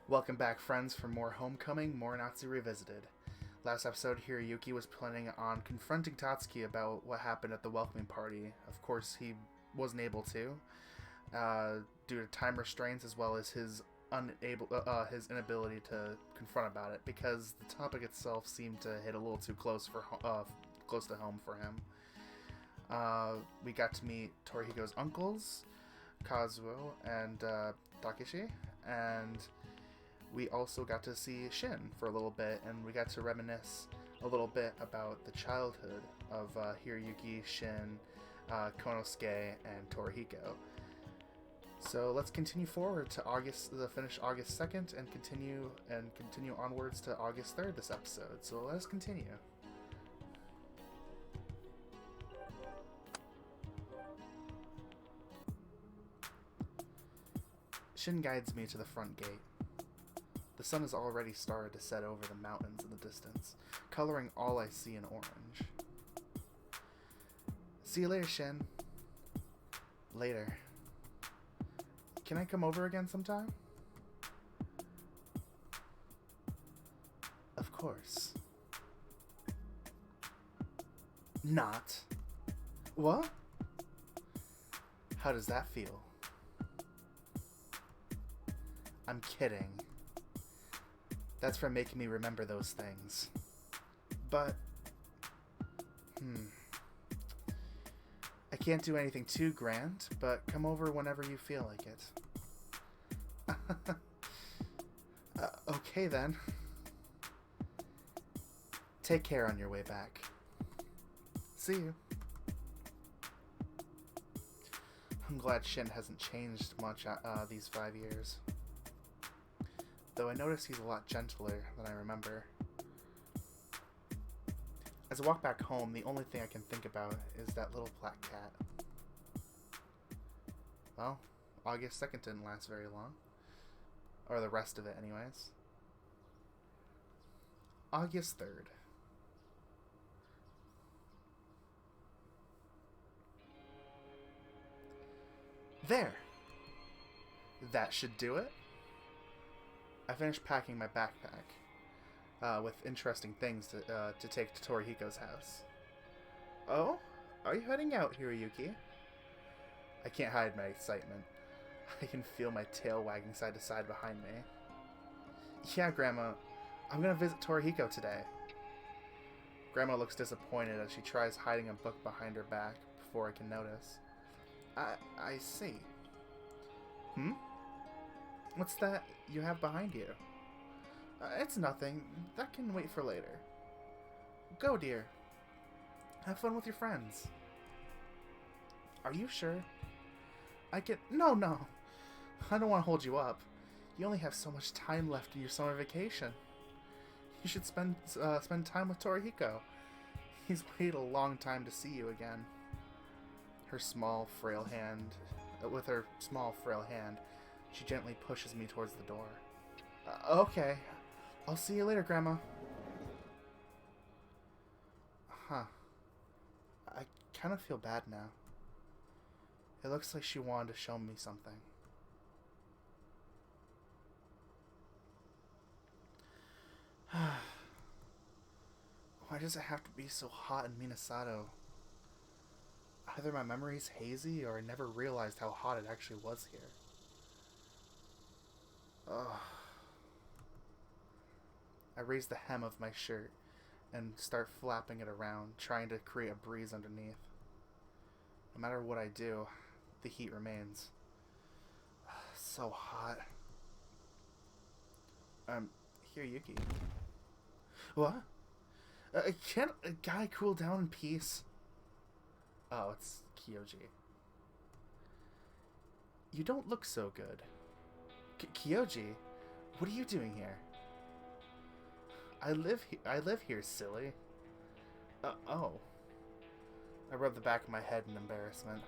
Welcome back, friends, for more Homecoming Morenatsu Revisited. Last episode, Hiroyuki was planning on confronting Tatsuki about what happened at the welcoming party. Of course, he wasn't able to, due to time restraints as well as his inability to confront about it, because the topic itself seemed to hit a little too close to home for him. We got to meet Torihiko's uncles, Kazuo and Takeshi, and we also got to see Shin for a little bit, and we got to reminisce a little bit about the childhood of Hiroyuki, Shin, Konosuke, and Torihiko. So let's continue forward to finish August 2nd, and continue onwards to August 3rd this episode. So let us continue. Shin guides me to the front gate. The sun has already started to set over the mountains in the distance, coloring all I see in orange. See you later, Shin. Later. Can I come over again sometime? Of course. Not. What? How does that feel? I'm kidding. That's for making me remember those things. But, I can't do anything too grand, but come over whenever you feel like it. Okay then. Take care on your way back. See you. I'm glad Shin hasn't changed much these 5 years. Though I notice he's a lot gentler than I remember. As I walk back home, the only thing I can think about is that little black cat. Well, August 2nd didn't last very long. Or the rest of it, anyways. August 3rd. There! That should do it. I finished packing my backpack, with interesting things to take to Torihiko's house. Oh? Are you heading out, Hiroyuki? I can't hide my excitement. I can feel my tail wagging side to side behind me. Yeah, Grandma. I'm gonna visit Torihiko today. Grandma looks disappointed as she tries hiding a book behind her back before I can notice. I see. What's that you have behind you? It's nothing. That can wait for later. Go, dear. Have fun with your friends. Are you sure? No. I don't want to hold you up. You only have so much time left in your summer vacation. You should spend time with Torihiko. He's waited a long time to see you again. With her small, frail hand, she gently pushes me towards the door. Okay. I'll see you later, Grandma. Huh. I kind of feel bad now. It looks like she wanted to show me something. Why does it have to be so hot in Minasato? Either my memory's hazy or I never realized how hot it actually was here. Ugh. I raise the hem of my shirt and start flapping it around, trying to create a breeze underneath. No matter what I do, the heat remains. So hot. Hiroyuki. What? Can't a guy cool down in peace? Oh, it's Kyoji. You don't look so good. Kyoji, what are you doing here? I live here, silly. Oh. I rub the back of my head in embarrassment.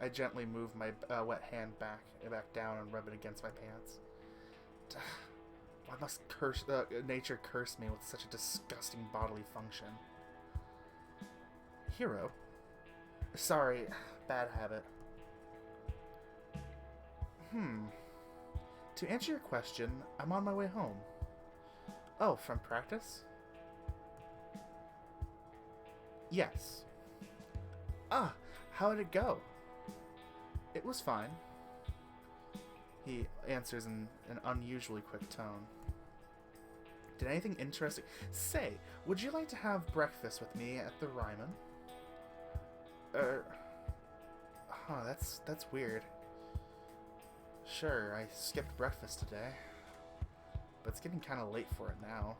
I gently move my wet hand back down and rub it against my pants. Why must nature curse me with such a disgusting bodily function? Hero? Sorry, bad habit. Hmm. To answer your question, I'm on my way home. Oh, from practice? Yes. Ah, how did it go? It was fine. He answers in an unusually quick tone. Did anything interesting... Say, would you like to have breakfast with me at the Ryman? Huh, that's weird. Sure, I skipped breakfast today. But it's getting kind of late for it now.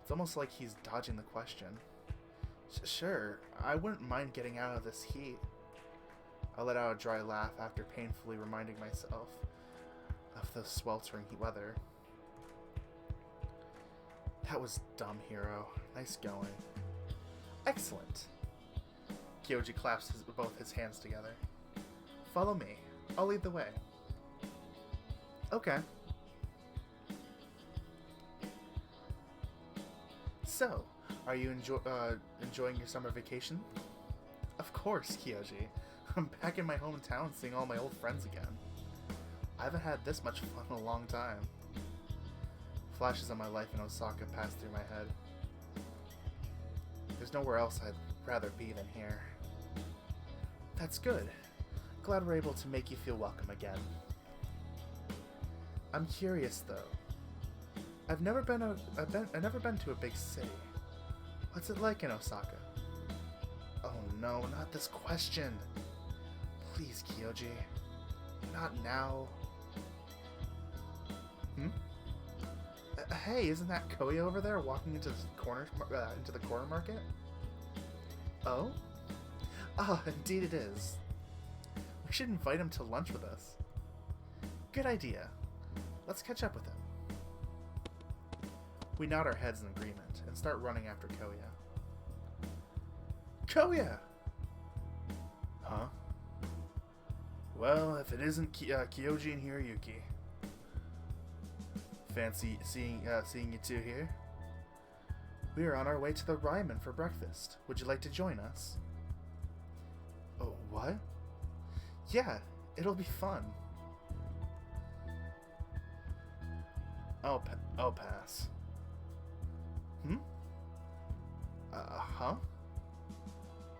It's almost like he's dodging the question. Sure, I wouldn't mind getting out of this heat. I let out a dry laugh after painfully reminding myself of the sweltering heat weather. That was dumb, hero. Nice going. Excellent. Kyoji claps both his hands together. Follow me. I'll lead the way. Okay. So, are you enjoying your summer vacation? Of course, Kyoji. I'm back in my hometown seeing all my old friends again. I haven't had this much fun in a long time. Flashes of my life in Osaka pass through my head. There's nowhere else I'd rather be than here. That's good. Glad we're able to make you feel welcome again. I'm curious though. I've never been to a big city. What's it like in Osaka? Oh no, not this question. Please, Kyoji. Not now. Hey, isn't that Kouya over there walking into the corner market? Oh? Ah, indeed it is. We should invite him to lunch with us. Good idea. Let's catch up with him. We nod our heads in agreement and start running after Kouya. Kouya! Huh? Well, if it isn't Kyoji and Hiroyuki. Fancy seeing you two here? We are on our way to the Ryman for breakfast. Would you like to join us? Oh, what? Yeah, it'll be fun. I'll pass. Huh?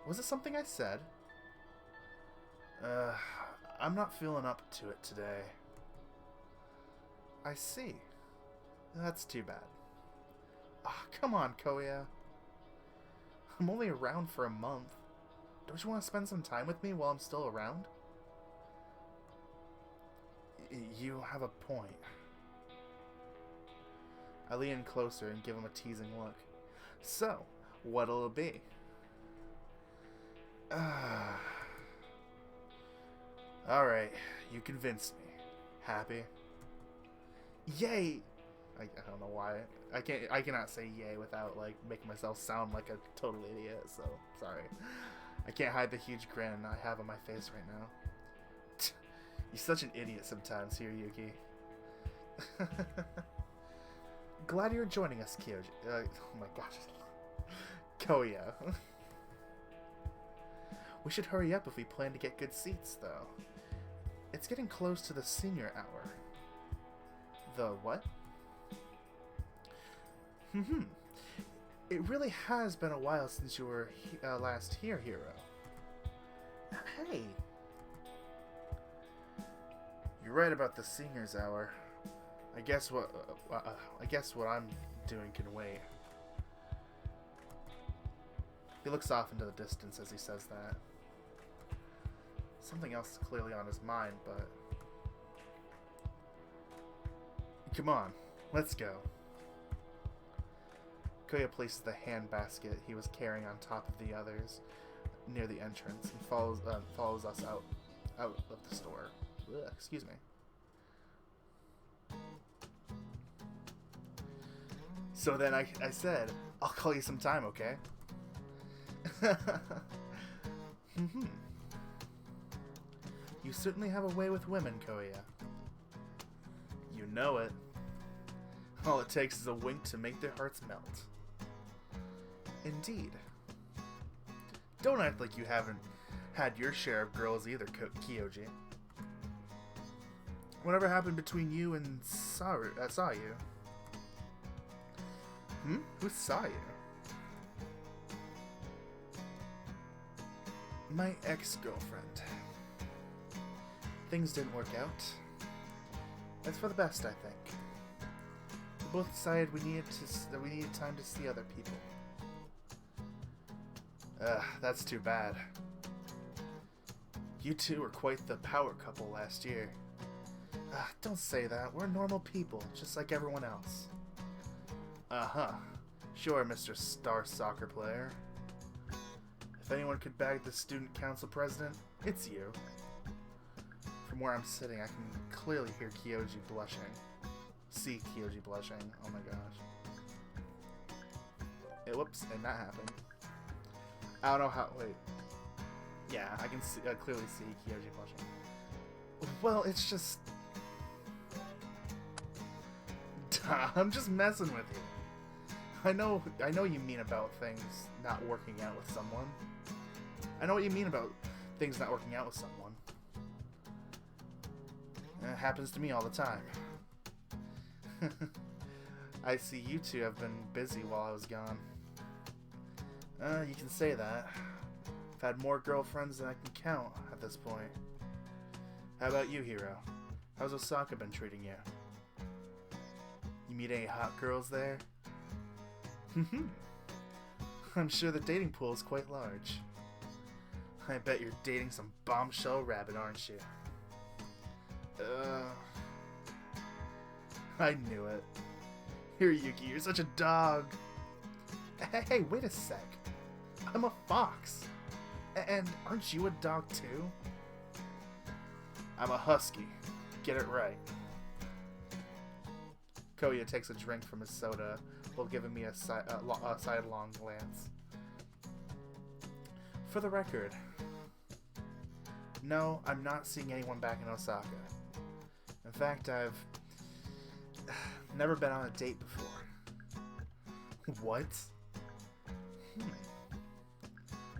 Was it something I said? I'm not feeling up to it today. I see. That's too bad. Oh, come on, Kouya. I'm only around for a month. Don't you want to spend some time with me while I'm still around? You have a point. I lean in closer and give him a teasing look. So, what'll it be? Alright, you convinced me. Happy? Yay! I don't know why. I cannot say yay without like making myself sound like a total idiot, so sorry. I can't hide the huge grin I have on my face right now. You're such an idiot sometimes, Hiroyuki. Glad you're joining us, Kyoji. Oh my gosh. Kouya. We should hurry up if we plan to get good seats, though. It's getting close to the senior hour. The what? It really has been a while since you were last here, Hero. Hey! You're right about the senior's hour. I guess what I'm doing can wait. He looks off into the distance as he says that. Something else is clearly on his mind, but... Come on, let's go. Kouya places the handbasket he was carrying on top of the others near the entrance and follows us out of the store. Ugh, excuse me. So then I said, I'll call you sometime, okay? You certainly have a way with women, Kouya. You know it. All it takes is a wink to make their hearts melt. Indeed. Don't act like you haven't had your share of girls either, Kyoji. Whatever happened between you and Sayu? Who saw you? My ex-girlfriend. Things didn't work out. That's for the best, I think. We both decided we needed time to see other people. That's too bad. You two were quite the power couple last year. Don't say that. We're normal people, just like everyone else. Uh-huh. Sure, Mr. Star Soccer Player. If anyone could bag the student council president, it's you. From where I'm sitting, I can clearly hear Kyoji blushing. See Kyoji blushing. Oh my gosh. Whoops, and that happened. I don't know how... Wait. Yeah, I can clearly see Kyoji blushing. Well, it's just... I'm just messing with you. I know you mean about things not working out with someone. I know what you mean about things not working out with someone. It happens to me all the time. I see you two have been busy while I was gone. You can say that. I've had more girlfriends than I can count at this point. How about you, Hiro? How's Osaka been treating you? You meet any hot girls there? I'm sure the dating pool is quite large. I bet you're dating some bombshell rabbit, aren't you? I knew it. Hiroyuki, you're such a dog. Hey, wait a sec. I'm a fox. And aren't you a dog too? I'm a husky. Get it right. Kouya takes a drink from his soda while giving me a sidelong glance. For the record, no, I'm not seeing anyone back in Osaka. In fact, I've never been on a date before. What?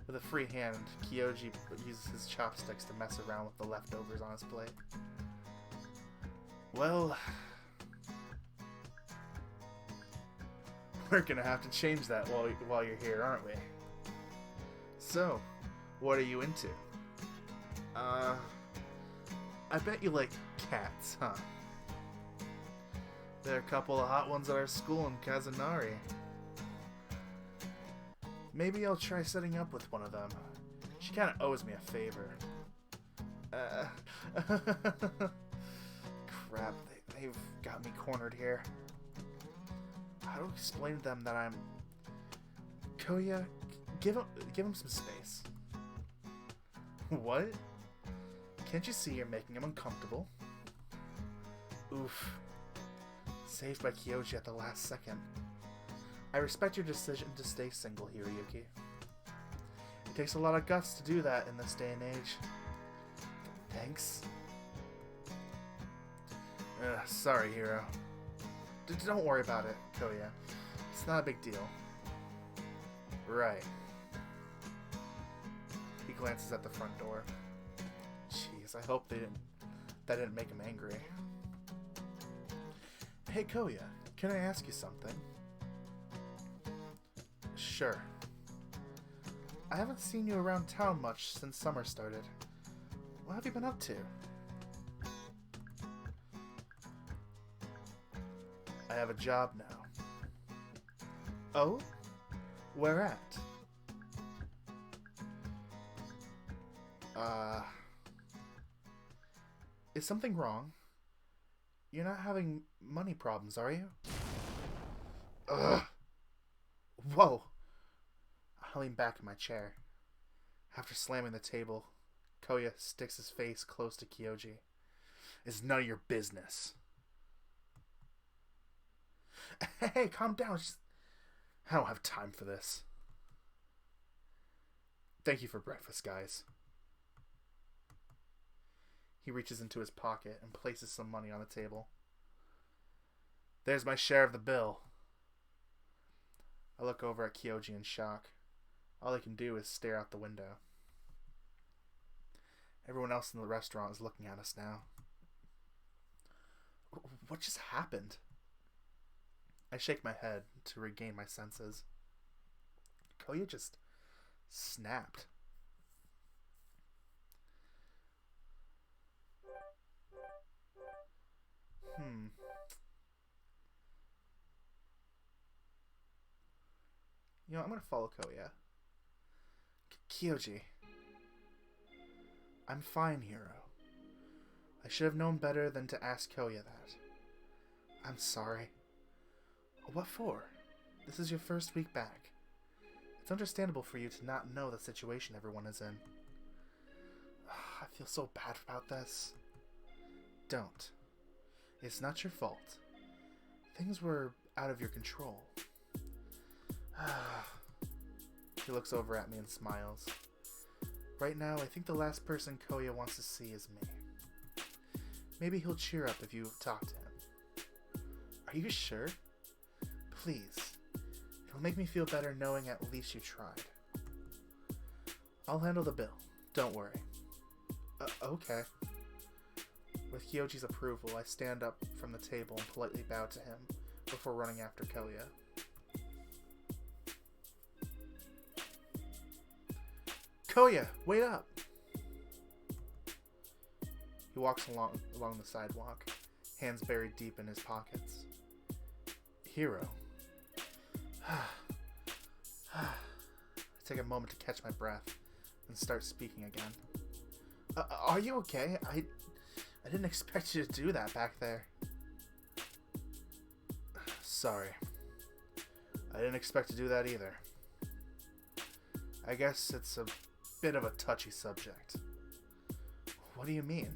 With a free hand, Kyoji uses his chopsticks to mess around with the leftovers on his plate. Well, we're gonna have to change that while you're here, aren't we? So, what are you into? I bet you like cats, huh? There are a couple of hot ones at our school in Kazunari. Maybe I'll try setting up with one of them. She kinda owes me a favor. Crap, they've got me cornered here. How to explain to them that I'm... Kouya, give him some space. What? Can't you see you're making him uncomfortable? Oof. Saved by Kyoji at the last second. I respect your decision to stay single, Hiroyuki. It takes a lot of guts to do that in this day and age. Thanks. Sorry, Hiro. Don't worry about it, Kouya. It's not a big deal. Right. He glances at the front door. Jeez, I hope that didn't make him angry. Hey, Kouya, can I ask you something? Sure. I haven't seen you around town much since summer started. What have you been up to? I have a job now. Oh? Where at? Is something wrong? You're not having money problems, are you? Ugh. Whoa. I lean back in my chair. After slamming the table, Kouya sticks his face close to Kyoji. It's none of your business. Hey, calm down. I don't have time for this. Thank you for breakfast, guys. He reaches into his pocket and places some money on the table. There's my share of the bill. I look over at Kyoji in shock. All I can do is stare out the window. Everyone else in the restaurant is looking at us now. What just happened? I shake my head to regain my senses. Kouya just snapped. I'm gonna follow Kouya. Kyoji. I'm fine, hero. I should have known better than to ask Kouya that. I'm sorry. What for? This is your first week back. It's understandable for you to not know the situation everyone is in. I feel so bad about this. Don't. It's not your fault. Things were out of your control. He looks over at me and smiles. Right now, I think the last person Kouya wants to see is me. Maybe he'll cheer up if you talk to him. Are you sure? Please. It'll make me feel better knowing at least you tried. I'll handle the bill. Don't worry. Okay. With Kyoji's approval, I stand up from the table and politely bow to him before running after Kouya. Kouya, wait up! He walks along the sidewalk, hands buried deep in his pockets. Hero. I take a moment to catch my breath and start speaking again. Are you okay? I didn't expect you to do that back there. Sorry. I didn't expect to do that either. I guess it's a bit of a touchy subject. What do you mean?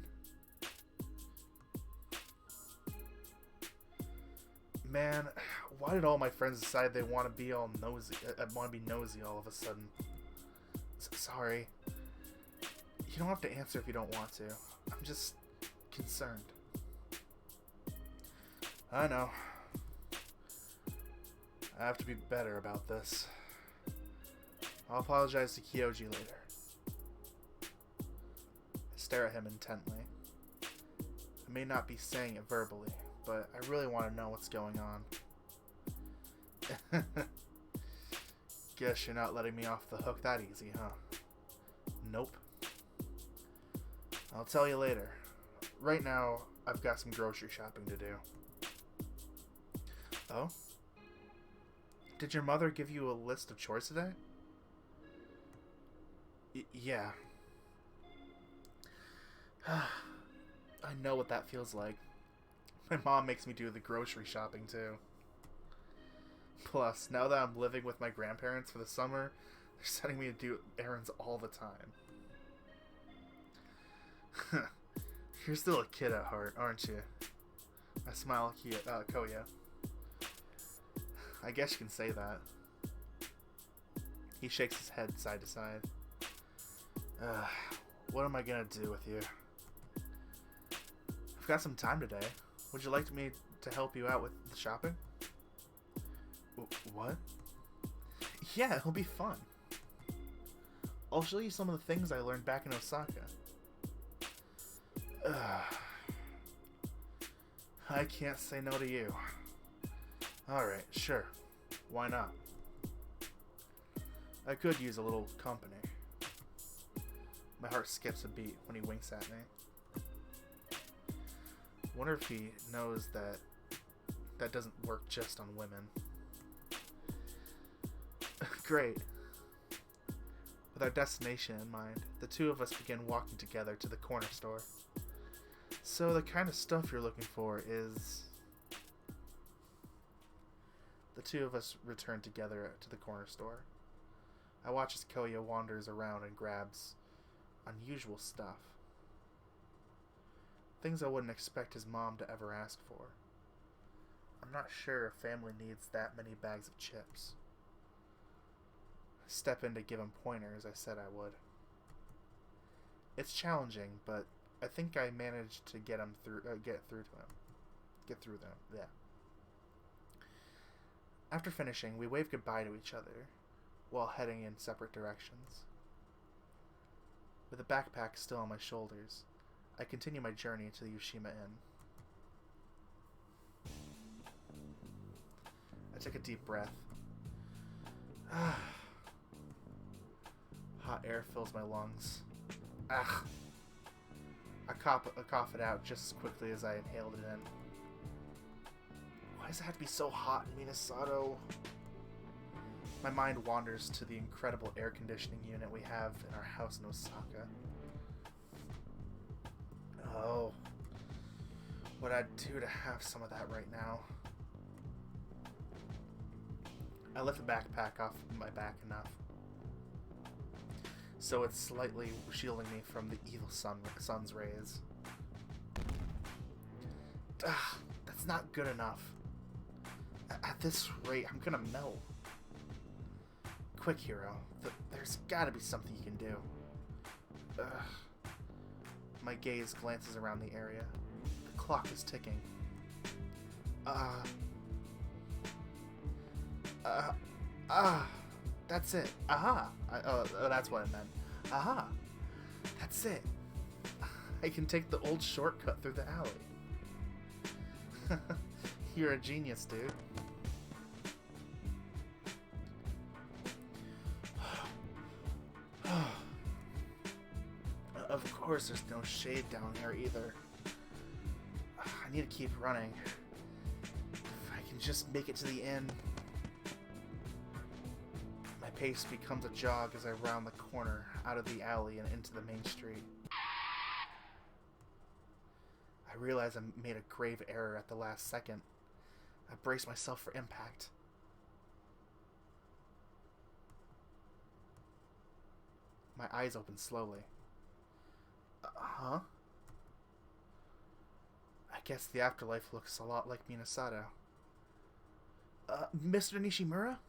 Man, why did all my friends decide they want to be all nosy? Want to be nosy all of a sudden? Sorry. You don't have to answer if you don't want to. I'm just concerned. I know. I have to be better about this. I'll apologize to Kyoji later. I stare at him intently. I may not be saying it verbally, but I really want to know what's going on. Guess you're not letting me off the hook that easy, huh? Nope. I'll tell you later. Right now, I've got some grocery shopping to do. Oh? Did your mother give you a list of chores today? Yeah. I know what that feels like. My mom makes me do the grocery shopping too. Plus, now that I'm living with my grandparents for the summer, they're sending me to do errands all the time. You're still a kid at heart, aren't you? I smile at Kouya. I guess you can say that. He shakes his head side to side. What am I gonna do with you? I've got some time today. Would you like me to help you out with the shopping? What? Yeah, it'll be fun. I'll show you some of the things I learned back in Osaka. I can't say no to you. Alright, sure. Why not? I could use a little company. My heart skips a beat when he winks at me. Wonder if he knows that that doesn't work just on women. Great. With our destination in mind, the two of us begin walking together to the corner store. So the kind of stuff you're looking for is... The two of us return together to the corner store. I watch as Kouya wanders around and grabs unusual stuff. Things I wouldn't expect his mom to ever ask for. I'm not sure a family needs that many bags of chips. I step in to give him pointers I said I would. It's challenging, but I think I managed to get through them. Yeah. After finishing, we wave goodbye to each other while heading in separate directions. With the backpack still on my shoulders, I continue my journey to the Yushima Inn. take a deep breath. Hot air fills my lungs. Ah. I cough it out just as quickly as I inhaled it in. Why does it have to be so hot in Minasato? My mind wanders to the incredible air conditioning unit we have in our house in Osaka. Oh. What I'd do to have some of that right now. I lift the backpack off my back enough so it's slightly shielding me from the evil sun's rays. That's not good enough. At this rate, I'm gonna melt. Quick, hero. There's gotta be something you can do. My gaze glances around the area. The clock is ticking. That's it. Aha! Oh, that's what I meant. Aha! That's it. I can take the old shortcut through the alley. You're a genius, dude. Of course, there's no shade down here either. I need to keep running. If I can just make it to the end. My pace becomes a jog as I round the corner, out of the alley and into the main street. I realize I made a grave error at the last second. I brace myself for impact. My eyes open slowly. Huh? I guess the afterlife looks a lot like Minasato. Mr. Nishimura?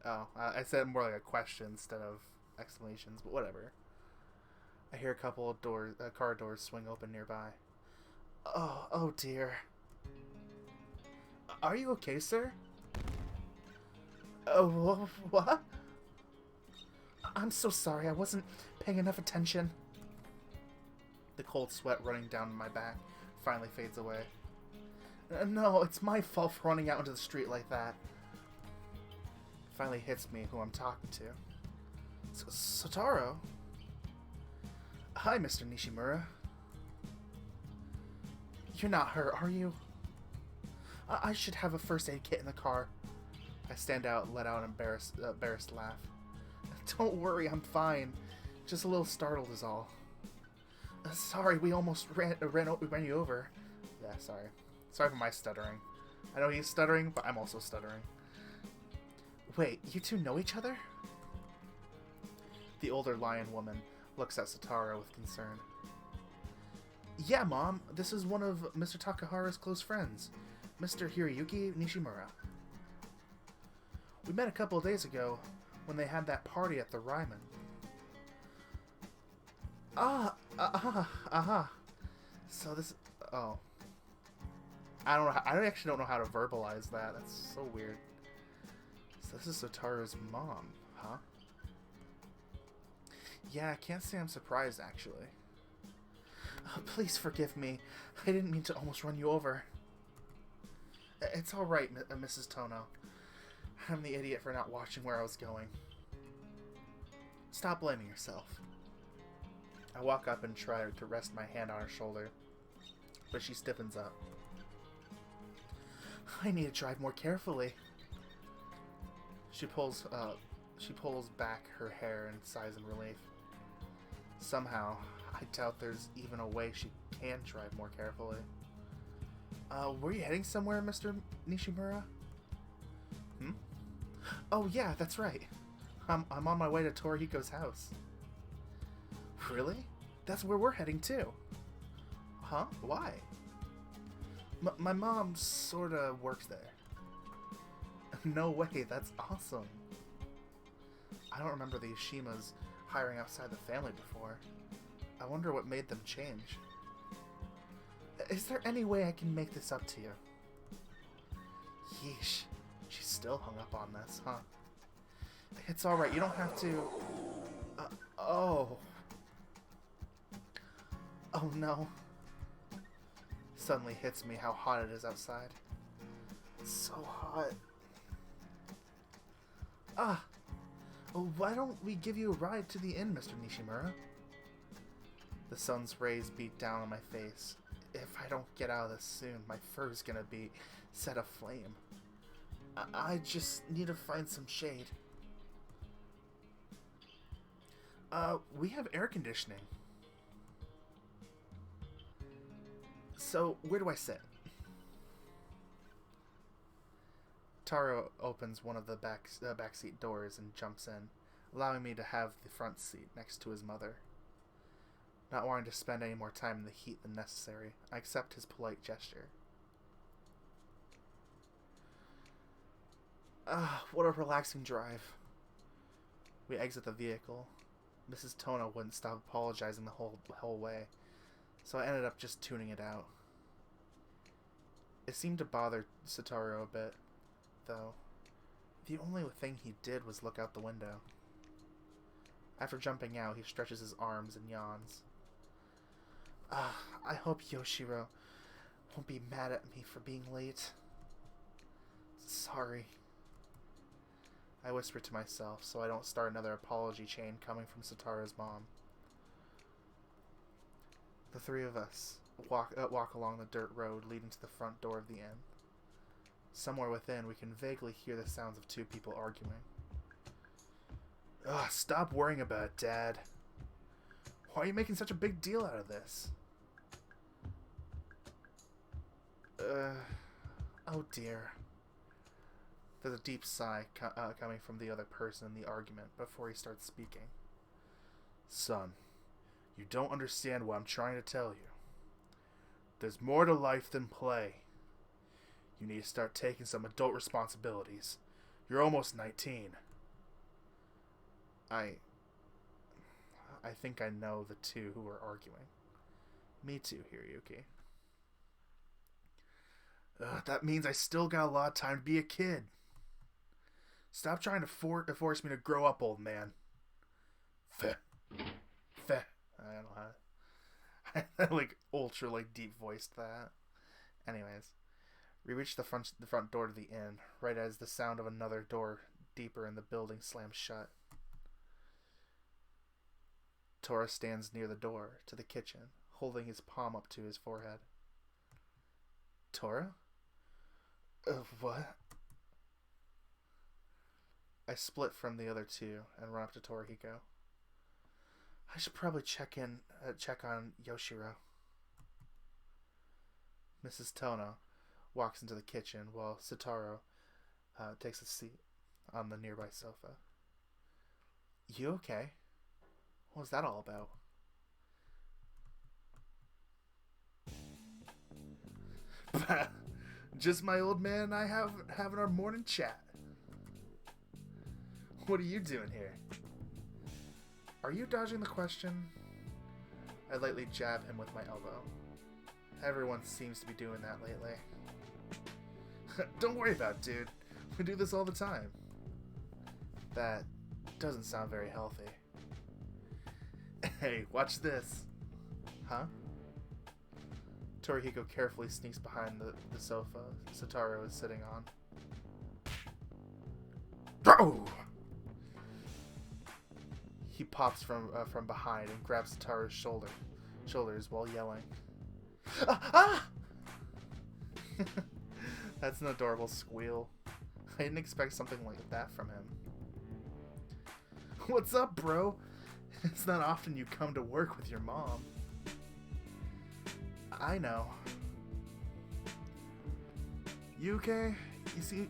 Oh, I said more like a question instead of exclamations, but whatever. I hear a couple of car doors swing open nearby. Oh dear. Are you okay, sir? Oh, what? I'm so sorry, I wasn't paying enough attention. The cold sweat running down my back finally fades away. No, it's my fault for running out into the street like that. It finally hits me who I'm talking to. Soutarou? Hi, Mr. Nishimura. You're not hurt, are you? I should have a first aid kit in the car. I stand out, let out an embarrassed laugh. Don't worry, I'm fine. Just a little startled is all. Sorry, we almost ran you over. Yeah, sorry. Sorry for my stuttering. I know he's stuttering, but I'm also stuttering. Wait, you two know each other? The older lion woman looks at Soutarou with concern. Yeah, Mom. This is one of Mr. Takahara's close friends, Mr. Hiroyuki Nishimura. We met a couple of days ago when they had that party at the Ryman. So this... Oh. I don't know. I actually don't know how to verbalize that. That's so weird. So this is Sotarou's mom, huh? Yeah, I can't say I'm surprised, actually. Please forgive me. I didn't mean to almost run you over. It's alright, Mrs. Tono. I'm the idiot for not watching where I was going. Stop blaming yourself. I walk up and try to rest my hand on her shoulder, but she stiffens up. I need to drive more carefully. She pulls back her hair and sighs in relief. Somehow, I doubt there's even a way she can drive more carefully. Were you heading somewhere, Mr. Nishimura? Oh yeah, that's right. I'm on my way to Torihiko's house. Really? That's where we're heading too. Huh? Why? My mom sorta works there. No way, that's awesome. I don't remember the Yoshimas hiring outside the family before. I wonder what made them change. Is there any way I can make this up to you? Yeesh. She's still hung up on this, huh? It's alright, you don't have to... Oh. Oh no. Suddenly hits me how hot it is outside. It's so hot. Ah! Well, why don't we give you a ride to the inn, Mr. Nishimura? The sun's rays beat down on my face. If I don't get out of this soon, my fur's gonna be set aflame. I just need to find some shade. We have air conditioning. So, where do I sit? Taro opens one of the backseat doors and jumps in, allowing me to have the front seat next to his mother. Not wanting to spend any more time in the heat than necessary, I accept his polite gesture. What a relaxing drive. We exit the vehicle. Mrs. Tono wouldn't stop apologizing the whole way, so I ended up just tuning it out. It seemed to bother Soutarou a bit, though. The only thing he did was look out the window. After jumping out, he stretches his arms and yawns. I hope Yoshiro won't be mad at me for being late. Sorry. I whisper to myself so I don't start another apology chain coming from Sotarou's mom. The three of us walk along the dirt road leading to the front door of the inn. Somewhere within, we can vaguely hear the sounds of two people arguing. Stop worrying about it, Dad. Why are you making such a big deal out of this? Oh dear. There's a deep sigh coming from the other person in the argument before he starts speaking. Son, you don't understand what I'm trying to tell you. There's more to life than play. You need to start taking some adult responsibilities. You're almost 19. I think I know the two who are arguing. Me too, Hiroyuki. That means I still got a lot of time to be a kid. Stop trying to force me to grow up, old man. Feh. I don't know how I ultra deep voiced that. Anyways, we reach the front door to the inn, right as the sound of another door deeper in the building slams shut. Tora stands near the door to the kitchen, holding his palm up to his forehead. Tora? What? I split from the other two and run up to Torihiko. I should probably check on Yoshiro. Mrs. Tono walks into the kitchen while Soutarou takes a seat on the nearby sofa. You okay? What was that all about? Just my old man and I having our morning chat. What are you doing here? Are you dodging the question? I lightly jab him with my elbow. Everyone seems to be doing that lately. Don't worry about it, dude. We do this all the time. That doesn't sound very healthy. Hey, watch this. Huh? Torihiko carefully sneaks behind the sofa Soutarou is sitting on. Oh! He pops from behind and grabs Soutarou's shoulders while yelling. Ah! That's an adorable squeal. I didn't expect something like that from him. What's up, bro? It's not often you come to work with your mom. I know. You okay?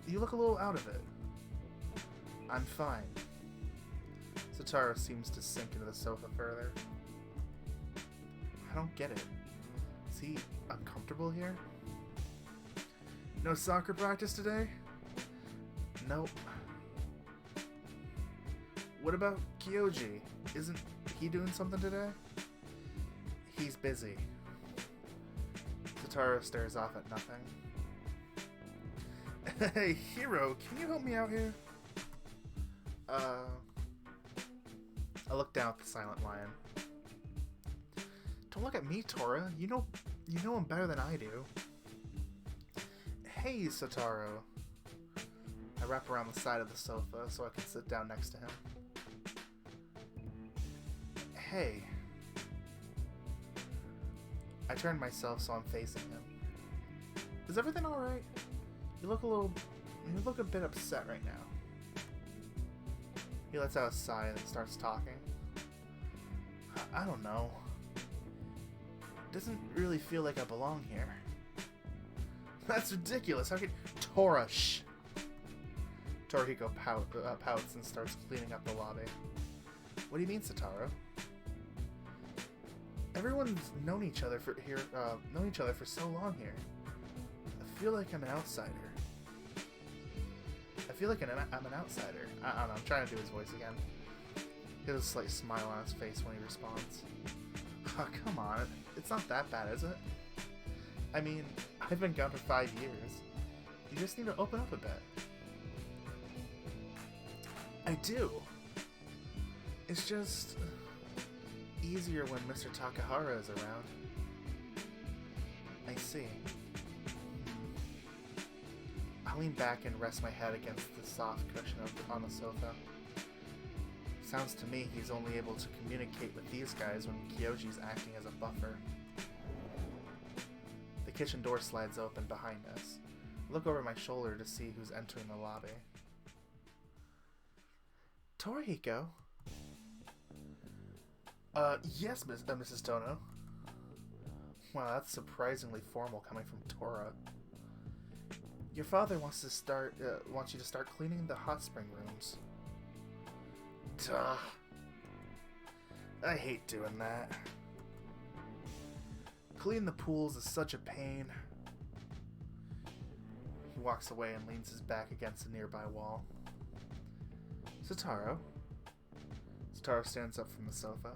You look a little out of it. I'm fine. Soutarou seems to sink into the sofa further. I don't get it. Is he uncomfortable here? No soccer practice today? Nope. What about Kyoji? Isn't he doing something today? He's busy. Soutarou stares off at nothing. Hey, Hiro, can you help me out here? I look down at the silent lion. Don't look at me, Tora. You know him better than I do. Hey, Soutarou. I wrap around the side of the sofa so I can sit down next to him. Hey. I turn myself so I'm facing him. Is everything alright? You look a bit upset right now. He lets out a sigh and starts talking. I don't know. It doesn't really feel like I belong here. That's ridiculous. How could... Tora, shh! Torihiko pouts and starts cleaning up the lobby. What do you mean, Soutarou? Everyone's known each other for so long here. I feel like I'm an outsider. I'm an outsider. I don't know. I'm trying to do his voice again. He has a slight smile on his face when he responds. Oh, come on. It's not that bad, is it? I mean, I've been gone for 5 years. You just need to open up a bit. I do. It's just easier when Mr. Takahara is around. I see. I lean back and rest my head against the soft cushion on the sofa. Sounds to me he's only able to communicate with these guys when Kyoji's acting as a buffer. The kitchen door slides open behind us. I look over my shoulder to see who's entering the lobby. Torihiko? Yes, Mrs. Tono. Wow, that's surprisingly formal coming from Tora. Your father wants you to start cleaning the hot spring rooms. Duh. I hate doing that. Cleaning the pools is such a pain. He walks away and leans his back against a nearby wall. Soutarou? Soutarou stands up from the sofa.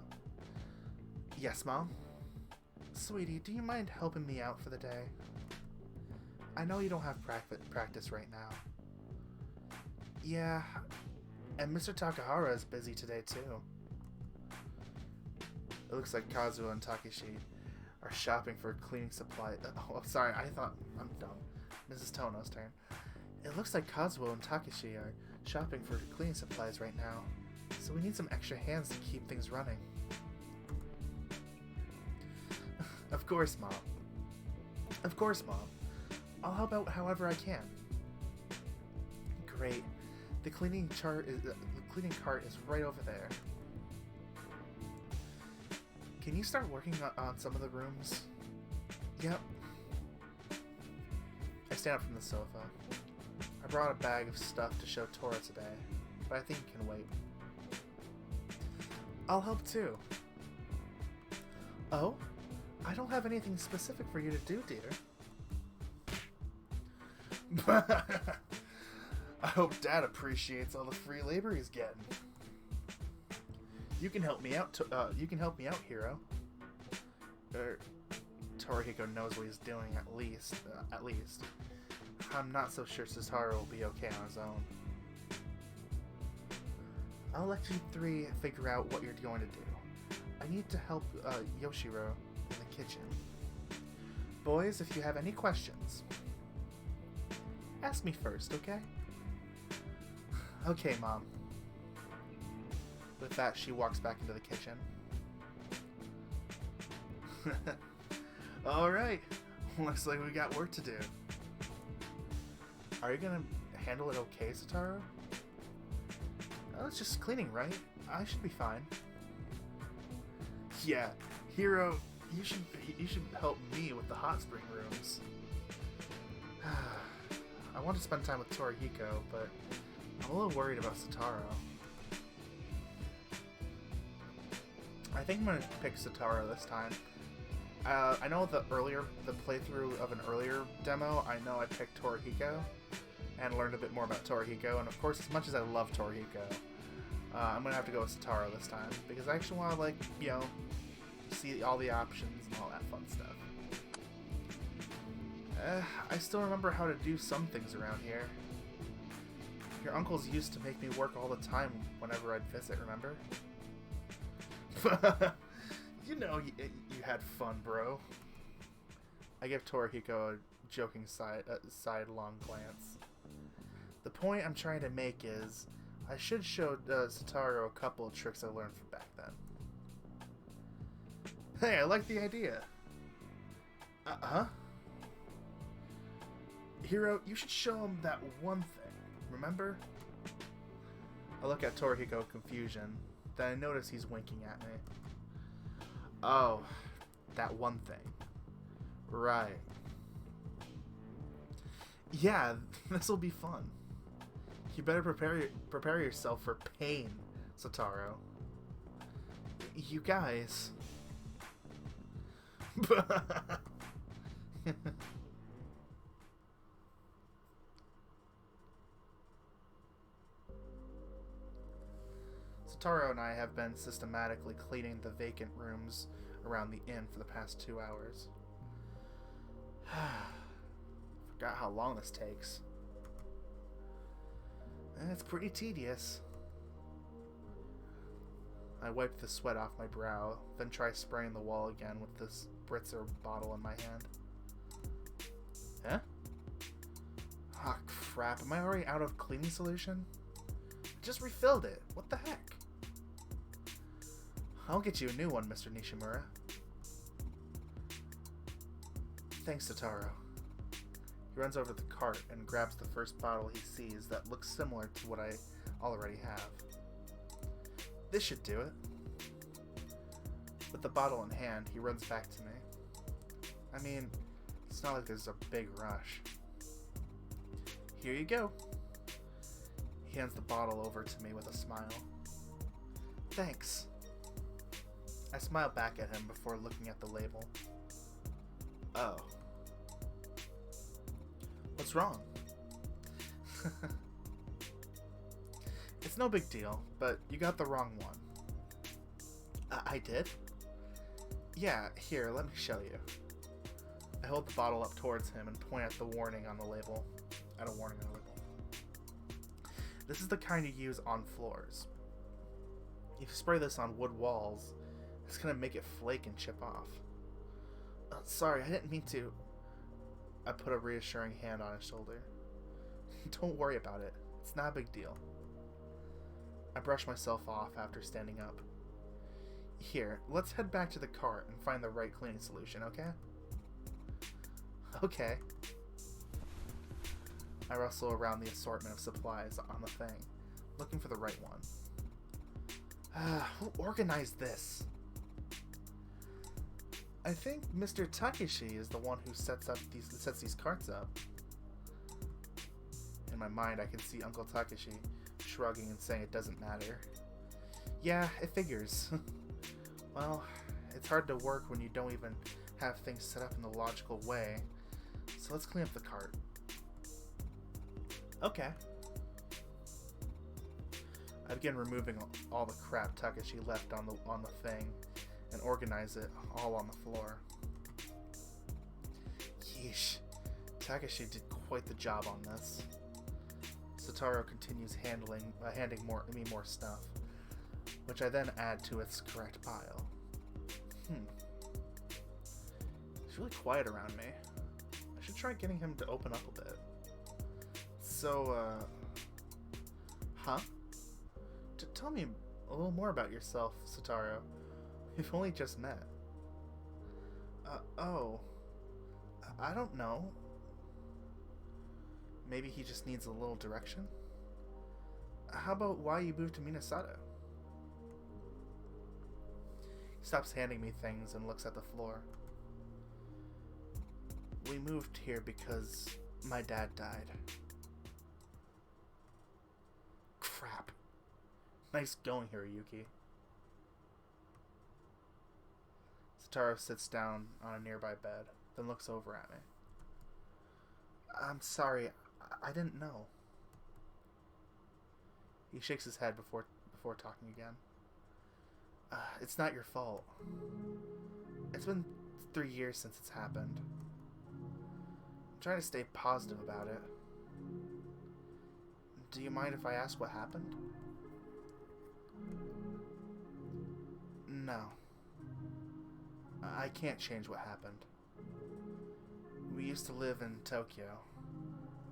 Yes, Mom? Sweetie, do you mind helping me out for the day? I know you don't have practice right now. Yeah, and Mr. Takahara is busy today too. It looks like Kazuo and Takeshi are shopping for cleaning supplies. Oh, sorry, I'm dumb. Mrs. Tono's turn. It looks like Kazuo and Takeshi are shopping for cleaning supplies right now, so we need some extra hands to keep things running. Of course, Mom. Of course, Mom. I'll help out however I can. Great. The cleaning cart is right over there. Can you start working on some of the rooms? Yep. I stand up from the sofa. I brought a bag of stuff to show Tora today, but I think it can wait. I'll help too. Oh? I don't have anything specific for you to do, dear. I hope Dad appreciates all the free labor he's getting. You can help me out. You can help me out, Hiro. Torihiko knows what he's doing at least. I'm not so sure Soutarou will be okay on his own. I'll let you three figure out what you're going to do. I need to help Yoshiro in the kitchen. Boys, if you have any questions, ask me first, okay? Okay, Mom. With that, she walks back into the kitchen. Alright. Looks like we got work to do. Are you gonna handle it okay, Soutarou? Oh, it's just cleaning, right? I should be fine. Yeah, Hiro, you should help me with the hot spring rooms. I want to spend time with Torihiko, but I'm a little worried about Soutarou. I think I'm gonna pick Soutarou this time. I know the playthrough of an earlier demo, I know I picked Torihiko and learned a bit more about Torihiko, and of course, as much as I love Torihiko, I'm gonna have to go with Soutarou this time because I actually want to, see all the options and all that fun stuff. I still remember how to do some things around here. Your uncles used to make me work all the time whenever I'd visit, remember? You know you had fun, bro. I give Torihiko a joking sidelong glance. The point I'm trying to make is, I should show Soutarou a couple of tricks I learned from back then. Hey, I like the idea. Uh-huh. Hiro, you should show him that one thing, remember? I look at Torihiko with confusion, then I notice he's winking at me. Oh, that one thing. Right. Yeah, this'll be fun. You better prepare yourself for pain, Soutarou. You guys... Soutarou and I have been systematically cleaning the vacant rooms around the inn for the past 2 hours. Forgot how long this takes. It's pretty tedious. I wipe the sweat off my brow, then try spraying the wall again with this spritzer bottle in my hand. Huh? Ah, crap. Am I already out of cleaning solution? I just refilled it. What the heck? I'll get you a new one, Mr. Nishimura. Thanks, Soutarou. He runs over to the cart and grabs the first bottle he sees that looks similar to what I already have. This should do it. With the bottle in hand, he runs back to me. I mean, it's not like there's a big rush. Here you go. He hands the bottle over to me with a smile. Thanks. I smile back at him before looking at the label. Oh. What's wrong? It's no big deal, but you got the wrong one. I did? Yeah, here, let me show you. I hold the bottle up towards him and point at the warning on the label. At a warning on the label. This is the kind you use on floors. If you spray this on wood walls, it's gonna make it flake and chip off. Sorry, I didn't mean to. I put a reassuring hand on his shoulder. Don't worry about it. It's not a big deal. I brush myself off after standing up. Here, let's head back to the cart and find the right cleaning solution, okay? Okay. I rustle around the assortment of supplies on the thing, looking for the right one. Who organized this? I think Mr. Takeshi is the one who sets these carts up. In my mind, I can see Uncle Takeshi shrugging and saying it doesn't matter. Yeah, it figures. Well, it's hard to work when you don't even have things set up in the logical way. So let's clean up the cart. Okay. I begin removing all the crap Takeshi left on the thing and organize it all on the floor. Yeesh. Takeshi did quite the job on this. Soutarou continues handing me more stuff, which I then add to its correct pile. It's really quiet around me. I should try getting him to open up a bit. So, huh? Tell me a little more about yourself, Soutarou. We've only just met. Oh. I don't know. Maybe he just needs a little direction? How about why you moved to Minnesota? He stops handing me things and looks at the floor. We moved here because my dad died. Crap. Nice going, Hiroyuki. Soutarou sits down on a nearby bed, then looks over at me. I'm sorry, I didn't know. He shakes his head before talking again. It's not your fault. It's been 3 years since it's happened. I'm trying to stay positive about it. Do you mind if I ask what happened? No. I can't change what happened. We used to live in Tokyo.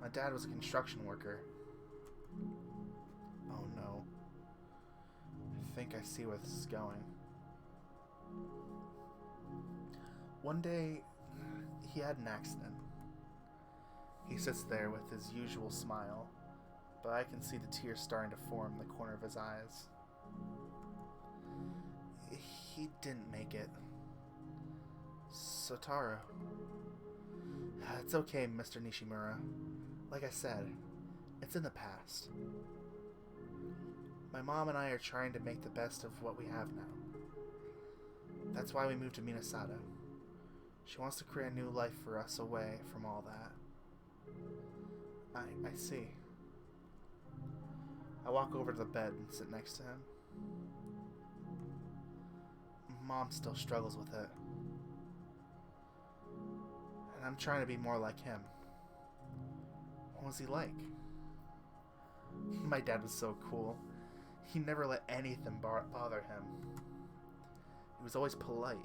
My dad was a construction worker. Oh no. I think I see where this is going. One day, he had an accident. He sits there with his usual smile, but I can see the tears starting to form in the corner of his eyes. He didn't make it. Soutarou. It's okay, Mr. Nishimura. Like I said, it's in the past. My mom and I are trying to make the best of what we have now. That's why we moved to Minasato. She wants to create a new life for us away from all that. I see. I walk over to the bed and sit next to him. Mom still struggles with it. And I'm trying to be more like him. What was he like? My dad was so cool. He never let anything bother him. He was always polite,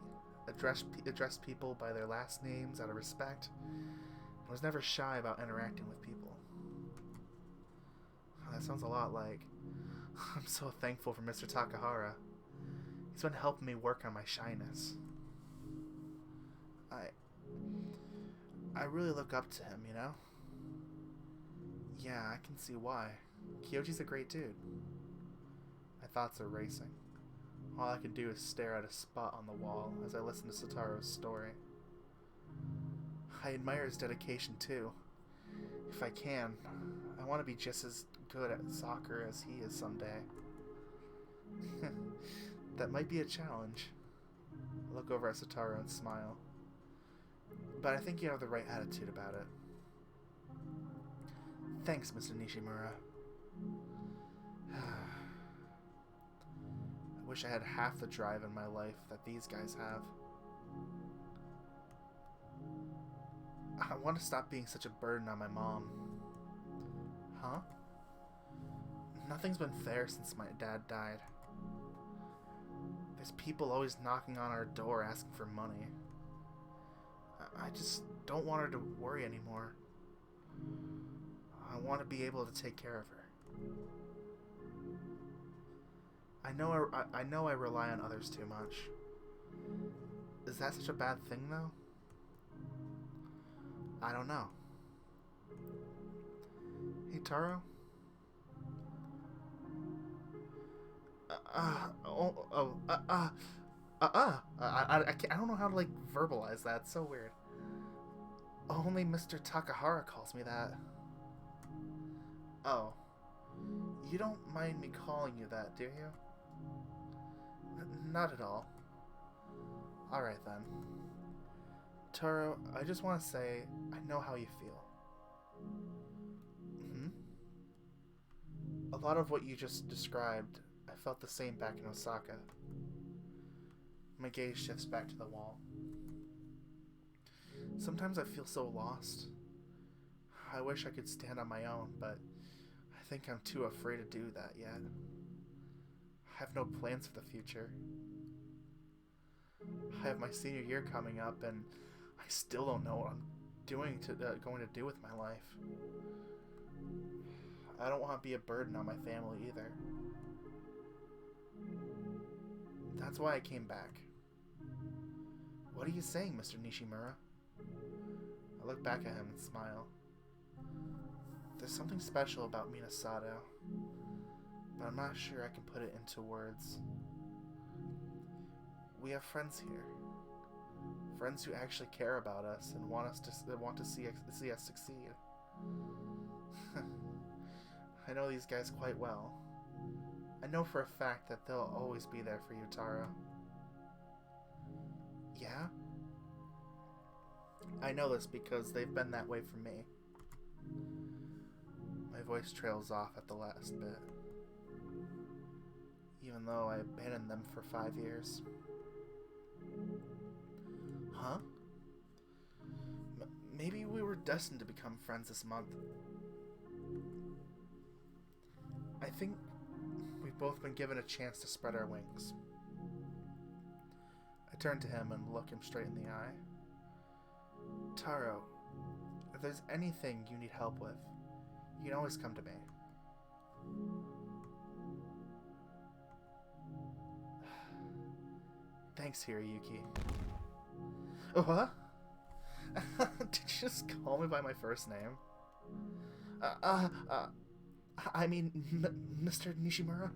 addressed people by their last names out of respect, and was never shy about interacting with people. That sounds a lot like... I'm so thankful for Mr. Takahara. He's been helping me work on my shyness. I really look up to him, you know? Yeah, I can see why. Kyoji's a great dude. My thoughts are racing. All I can do is stare at a spot on the wall as I listen to Sotarou's story. I admire his dedication too. If I can, I want to be just as good at soccer as he is someday. That might be a challenge. I look over at Soutarou and smile. But I think you have the right attitude about it. Thanks, Mr. Nishimura. I wish I had half the drive in my life that these guys have. I want to stop being such a burden on my mom. Huh? Nothing's been fair since my dad died. There's people always knocking on our door asking for money. I just don't want her to worry anymore. I want to be able to take care of her. I know I rely on others too much. Is that such a bad thing, though? I don't know. Hey, Taro? I don't know how to, like, verbalize that. It's so weird. Only Mr. Takahara calls me that. Oh. You don't mind me calling you that, do you? Not at all. Alright then. Taro, I just want to say, I know how you feel. A lot of what you just described, I felt the same back in Osaka. My gaze shifts back to the wall. Sometimes I feel so lost. I wish I could stand on my own, but I think I'm too afraid to do that yet. I have no plans for the future. I have my senior year coming up, and I still don't know what I'm going to do with my life. I don't want to be a burden on my family either. That's why I came back. What are you saying, Mr. Nishimura? I look back at him and smile. There's something special about Minasato, but I'm not sure I can put it into words. We have friends here. Friends who actually care about us and want to see us succeed. I know these guys quite well. I know for a fact that they'll always be there for you, Taro. Yeah? I know this because they've been that way for me. My voice trails off at the last bit. Even though I abandoned them for 5 years. Huh? Maybe we were destined to become friends this month. I think we've both been given a chance to spread our wings. I turn to him and look him straight in the eye. Taro, If there's anything you need help with, you can always come to me. Thanks, Hiroyuki. Oh, what? Did you just call me by my first name? I mean, Mr. Nishimura?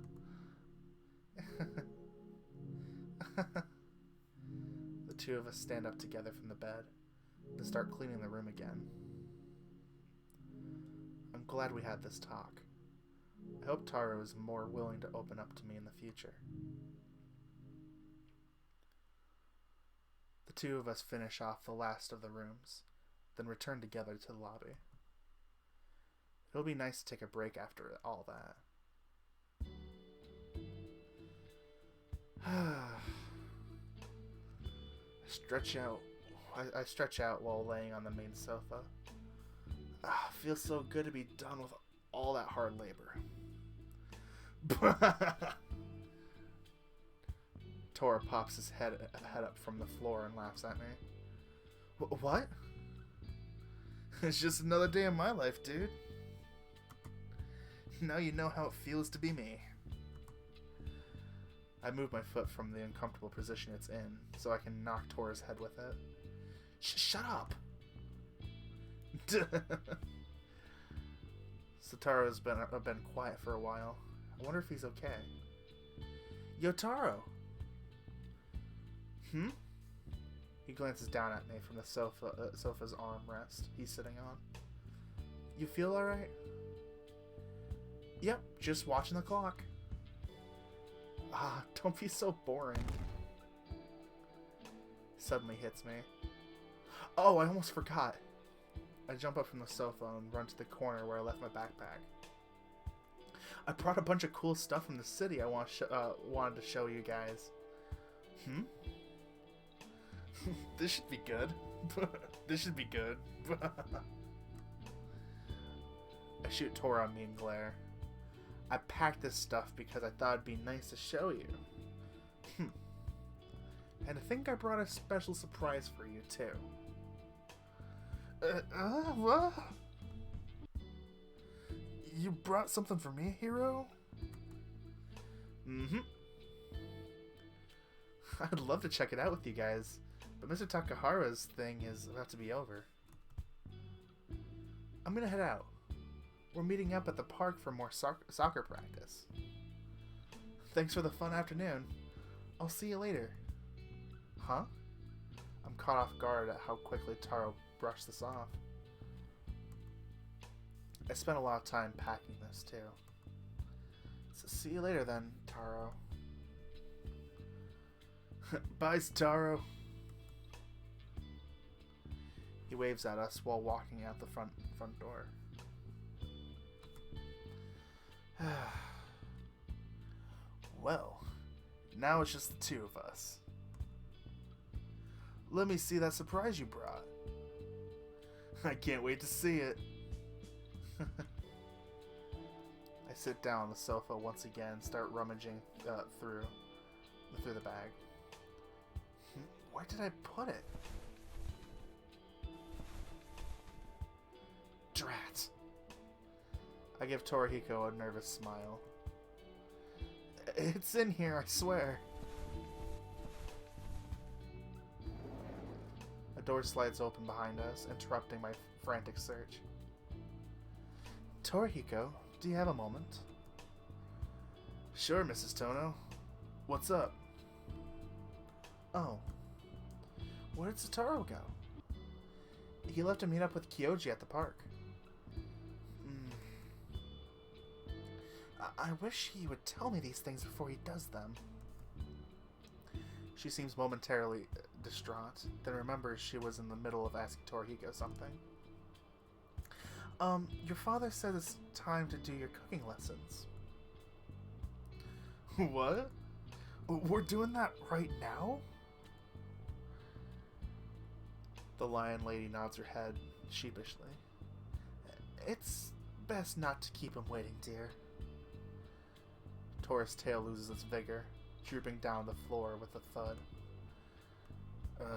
The two of us stand up together from the bed and start cleaning the room again. I'm glad we had this talk. I hope Taro is more willing to open up to me in the future. The two of us finish off the last of the rooms, then return together to the lobby. It'll be nice to take a break after all that. I stretch out while laying on the main sofa. Feels so good to be done with all that hard labor. Tora pops his head up from the floor and laughs at me. What? It's just another day in my life, dude. Now you know how it feels to be me. I move my foot from the uncomfortable position it's in so I can knock Tora's head with it. Shut up! Soutarou's been quiet for a while. I wonder if he's okay. Yo, Taro! He glances down at me from the sofa's armrest he's sitting on. You feel alright? Yep, just watching the clock. Don't be so boring. Suddenly hits me. Oh, I almost forgot. I jump up from the sofa and run to the corner where I left my backpack. I brought a bunch of cool stuff from the city I wanted to show you guys. This should be good. This should be good. I shoot Tora a mean glare. I packed this stuff because I thought it'd be nice to show you. And I think I brought a special surprise for you, too. What? You brought something for me, hero? I'd love to check it out with you guys, but Mr. Takahara's thing is about to be over. I'm gonna head out. We're meeting up at the park for more soccer practice. Thanks for the fun afternoon. I'll see you later. Huh? I'm caught off guard at how quickly Taro brushed this off. I spent a lot of time packing this too. So see you later then, Taro. Bye, Soutarou. He waves at us while walking out the front door. Well, now it's just the two of us. Let me see that surprise you brought. I can't wait to see it. I sit down on the sofa once again and start rummaging through the bag. Where did I put it? Drat. I give Torihiko a nervous smile. It's in here, I swear. A door slides open behind us, interrupting my frantic search. Torihiko, do you have a moment? Sure, Mrs. Tono. What's up? Oh. Where did Soutarou go? He left to meet up with Kyoji at the park. I wish he would tell me these things before he does them. She seems momentarily distraught, then remembers she was in the middle of asking Torihiko something. Your father said it's time to do your cooking lessons. What? We're doing that right now? The lion lady nods her head sheepishly. It's best not to keep him waiting, dear. Tora's tail loses its vigor, drooping down the floor with a thud.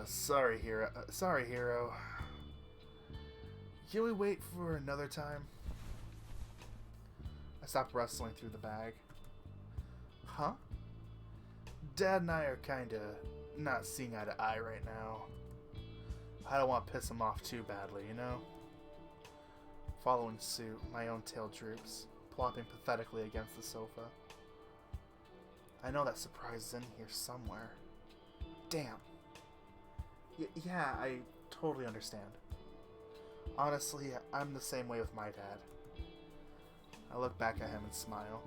Sorry, hero. Can we wait for another time? I stopped rustling through the bag. Huh? Dad and I are kinda not seeing eye to eye right now. I don't want to piss him off too badly, you know? Following suit, my own tail droops, plopping pathetically against the sofa. I know that surprise is in here somewhere. Damn. Yeah, I totally understand. Honestly, I'm the same way with my dad. I look back at him and smile.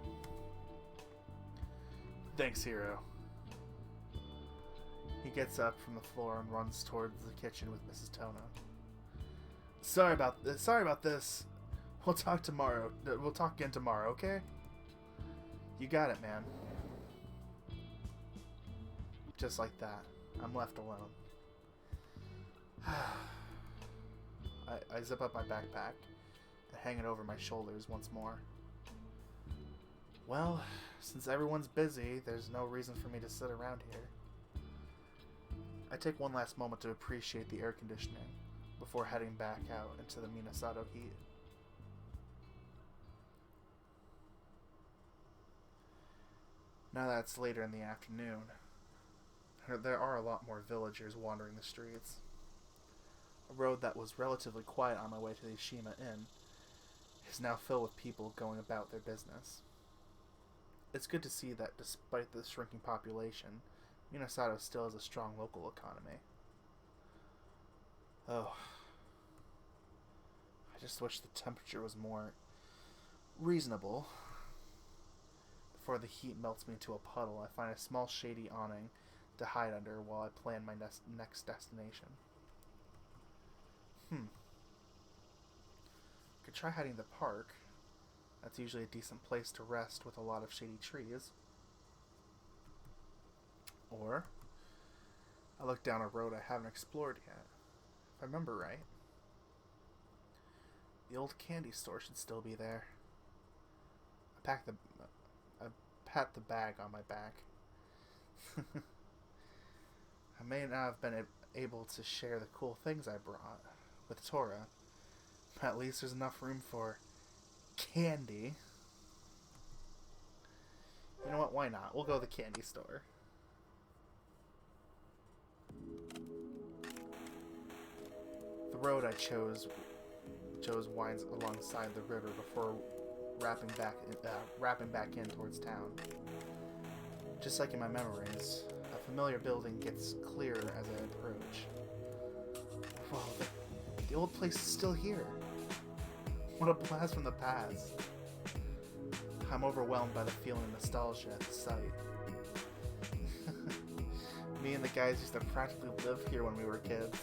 Thanks, hero. He gets up from the floor and runs towards the kitchen with Mrs. Tono. Sorry about this. We'll talk tomorrow. We'll talk again tomorrow, okay? You got it, man. Just like that, I'm left alone. I zip up my backpack and hang it over my shoulders once more. Well, since everyone's busy, there's no reason for me to sit around here. I take one last moment to appreciate the air conditioning before heading back out into the Minasato heat. Now that it's later in the afternoon, there are a lot more villagers wandering the streets. A road that was relatively quiet on my way to the Ishima Inn is now filled with people going about their business. It's good to see that despite the shrinking population, Minasato still has a strong local economy. Oh. I just wish the temperature was more reasonable. Before the heat melts me into a puddle, I find a small shady awning to hide under while I plan my next destination. Could try hiding in the park. That's usually a decent place to rest with a lot of shady trees. Or I look down a road I haven't explored yet. If I remember right, the old candy store should still be there. I pat the bag on my back. I may not have been able to share the cool things I brought with Tora, but at least there's enough room for candy. You know what? Why not? We'll go to the candy store. The road I chose winds alongside the river before wrapping back in towards town. Just like in my memories, a familiar building gets clearer as I approach. Whoa, the old place is still here. What a blast from the past. I'm overwhelmed by the feeling of nostalgia at the sight. Me and the guys used to practically live here when we were kids.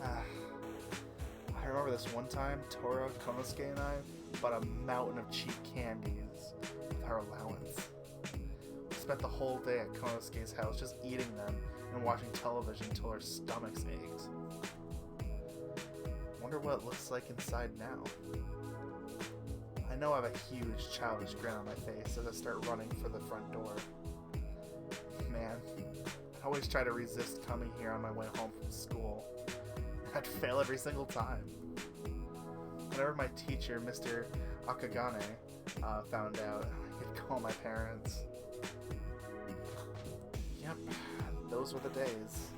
I remember this one time, Tora, Konosuke, and I bought a mountain of cheap candies with our allowance. We spent the whole day at Konosuke's house just eating them and watching television until our stomachs ached. Wonder what it looks like inside now. I know I have a huge childish grin on my face as I start running for the front door. Man, I always try to resist coming here on my way home from school. I'd fail every single time. Whenever my teacher, Mr. Akagane, found out, he'd call my parents. Yep, those were the days.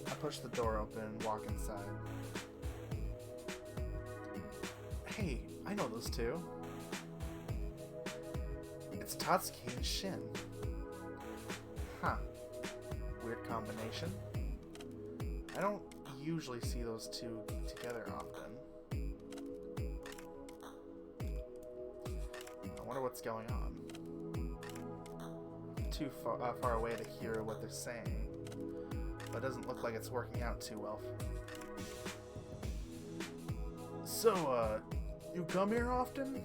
I push the door open and walk inside. Hey, I know those two. It's Tatsuki and Shin. Huh. Weird combination. I don't usually see those two together often. I wonder what's going on. I'm too far away to hear what they're saying, but it doesn't look like it's working out too well. So, you come here often?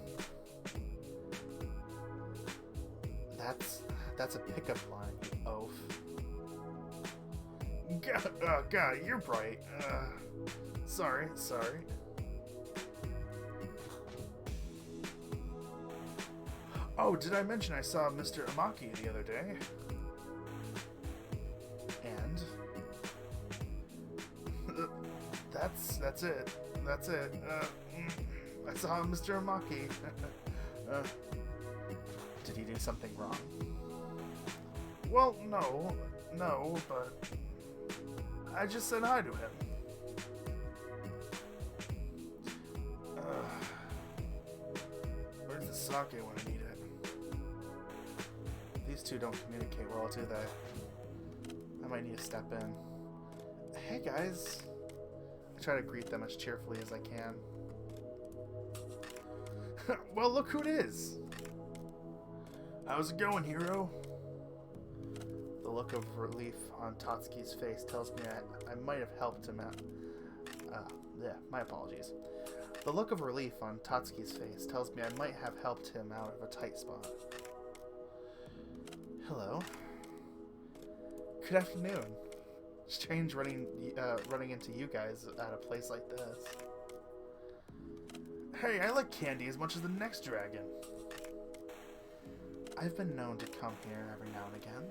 That's a pickup line, you oaf. God, you're bright. Sorry. Oh, did I mention I saw Mr. Amaki the other day? And? That's it. That's it. I saw Mr. Amaki. Did he do something wrong? Well, no, but I just said hi to him. Where's the sake when I need it? These two don't communicate well, do they? I might need to step in. Hey guys. I try to greet them as cheerfully as I can. Well, look who it is. How's it going, hero? The look of relief on Tatsuki's face tells me I might have helped him out. My apologies. The look of relief on Tatsuki's face tells me I might have helped him out of a tight spot. Hello. Good afternoon. Strange running into you guys at a place like this. Hey, I like candy as much as the next dragon. I've been known to come here every now and again.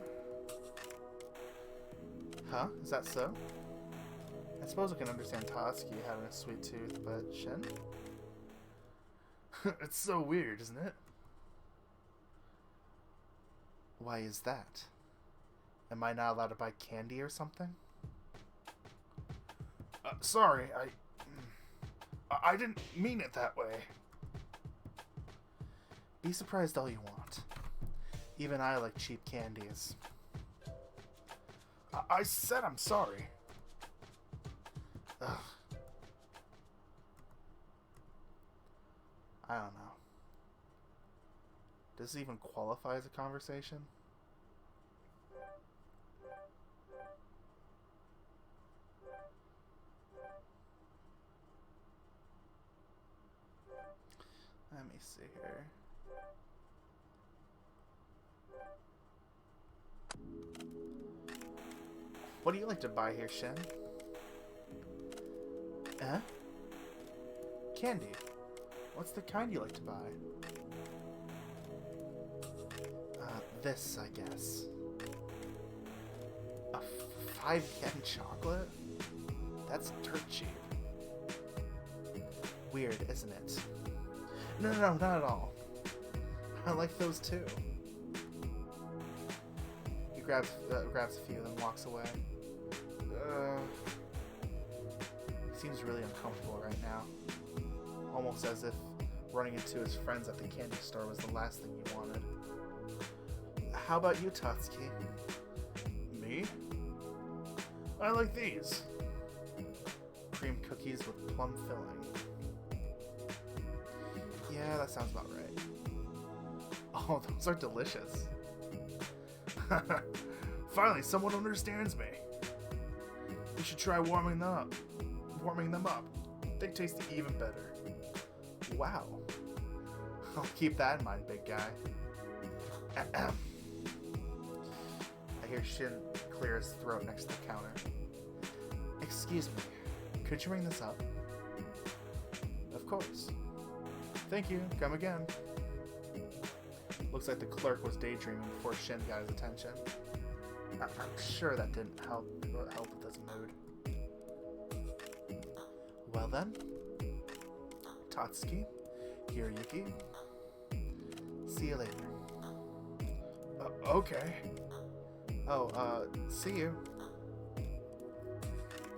Huh? Is that so? I suppose I can understand Tatsuki having a sweet tooth, but Shin? It's so weird, isn't it? Why is that? Am I not allowed to buy candy or something? Sorry, I didn't mean it that way. Be surprised all you want. Even I like cheap candies. I said I'm sorry. Ugh. I don't know. Does this even qualify as a conversation? Let me see here. What do you like to buy here, Shin? Candy. What's the kind you like to buy? This, I guess. A 5 yen chocolate? That's dirt cheap. Weird, isn't it? No, not at all. I like those too. He grabs a few and walks away. He seems really uncomfortable right now. Almost as if running into his friends at the candy store was the last thing he wanted. How about you, Tatsuki? Me? I like these. Cream cookies with plum filling. Yeah, that sounds about right. Oh, those are delicious. Finally, someone understands me. You should try warming them up. They taste even better. Wow. I'll keep that in mind, big guy. I hear Shin clear his throat next to the counter. Excuse me, could you ring this up? Of course. Thank you, come again. Looks like the clerk was daydreaming before Shin got his attention. I'm sure that didn't help with his mood. Well then, Tatsuki, Hiroyuki, see you later. Okay. See you.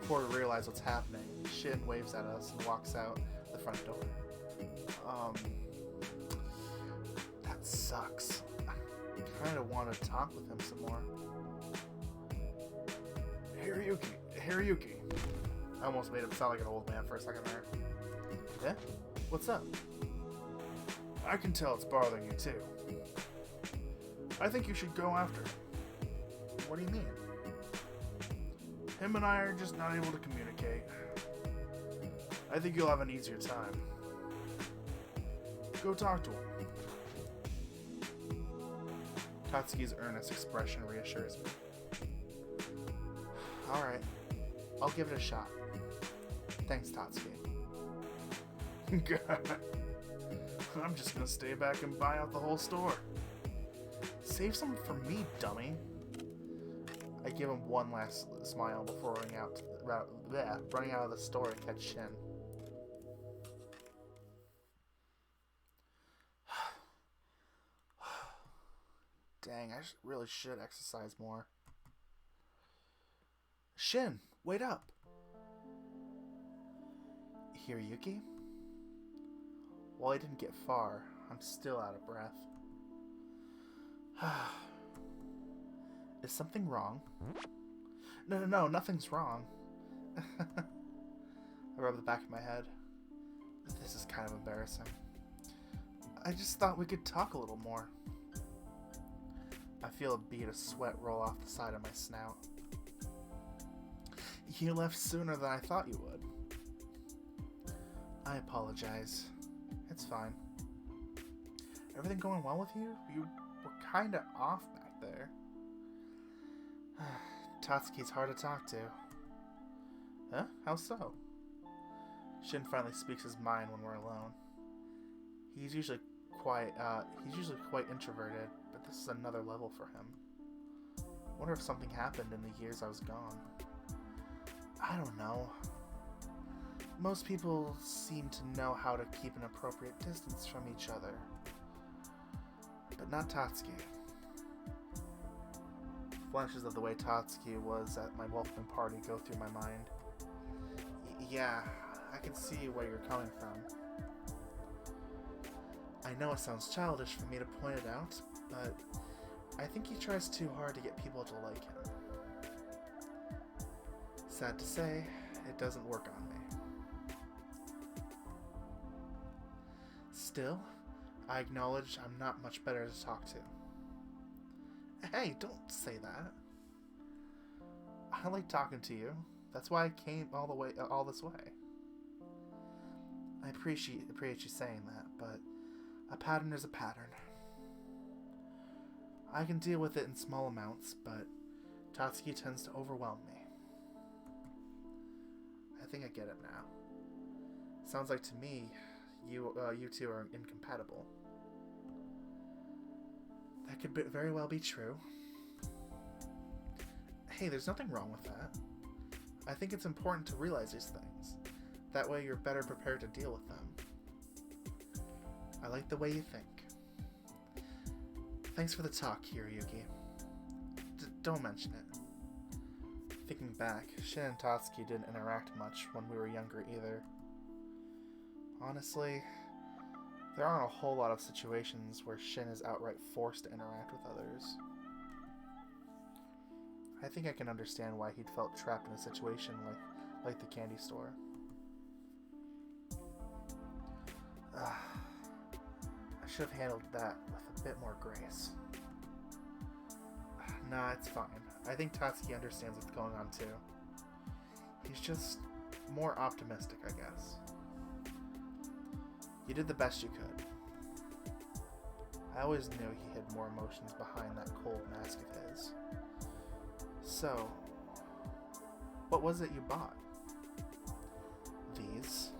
Before we realize what's happening, Shin waves at us and walks out the front door. That sucks. I kind of want to talk with him some more. Hiroyuki. I almost made him sound like an old man for a second there. Yeah? What's up? I can tell it's bothering you too. I think you should go after him. What do you mean? Him and I are just not able to communicate. I think you'll have an easier time. Go talk to him. Tatsuki's earnest expression reassures me. Alright, I'll give it a shot. Thanks, Tatsuki. God, I'm just gonna stay back and buy out the whole store. Save some for me, dummy. I I give him one last smile before running out of the store to catch Shin. Dang, I really should exercise more. Shin, wait up! Hiroyuki? While I didn't get far, I'm still out of breath. Is something wrong? No, nothing's wrong. I rub the back of my head. This is kind of embarrassing. I just thought we could talk a little more. I feel a bead of sweat roll off the side of my snout. You left sooner than I thought you would. I apologize. It's fine. Everything going well with you? You were kinda off back there. Tatsuki's hard to talk to. Huh? How so? Shin finally speaks his mind when we're alone. He's usually quite introverted, but this is another level for him. Wonder if something happened in the years I was gone. I don't know. Most people seem to know how to keep an appropriate distance from each other. But not Tatsuki. Flashes of the way Tatsuki was at my welcoming party go through my mind. Yeah, I can see where you're coming from. I know it sounds childish for me to point it out, but I think he tries too hard to get people to like him. Sad to say, it doesn't work on me. Still, I acknowledge I'm not much better to talk to. Hey, don't say that. I like talking to you. That's why I came all this way. I appreciate you saying that, but a pattern is a pattern. I can deal with it in small amounts, but Tatsuki tends to overwhelm me. I think I get it now. Sounds like to me, you two are incompatible. That could very well be true. Hey, there's nothing wrong with that. I think it's important to realize these things. That way you're better prepared to deal with them. I like the way you think. Thanks for the talk, Hiroyuki. Don't mention it. Thinking back, Shin and Tatsuki didn't interact much when we were younger either. Honestly, there aren't a whole lot of situations where Shin is outright forced to interact with others. I think I can understand why he'd felt trapped in a situation like the candy store. I should have handled that with a bit more grace. Nah, it's fine. I think Tatsuki understands what's going on too. He's just more optimistic, I guess. You did the best you could. I always knew he hid more emotions behind that cold mask of his. So, what was it you bought? These.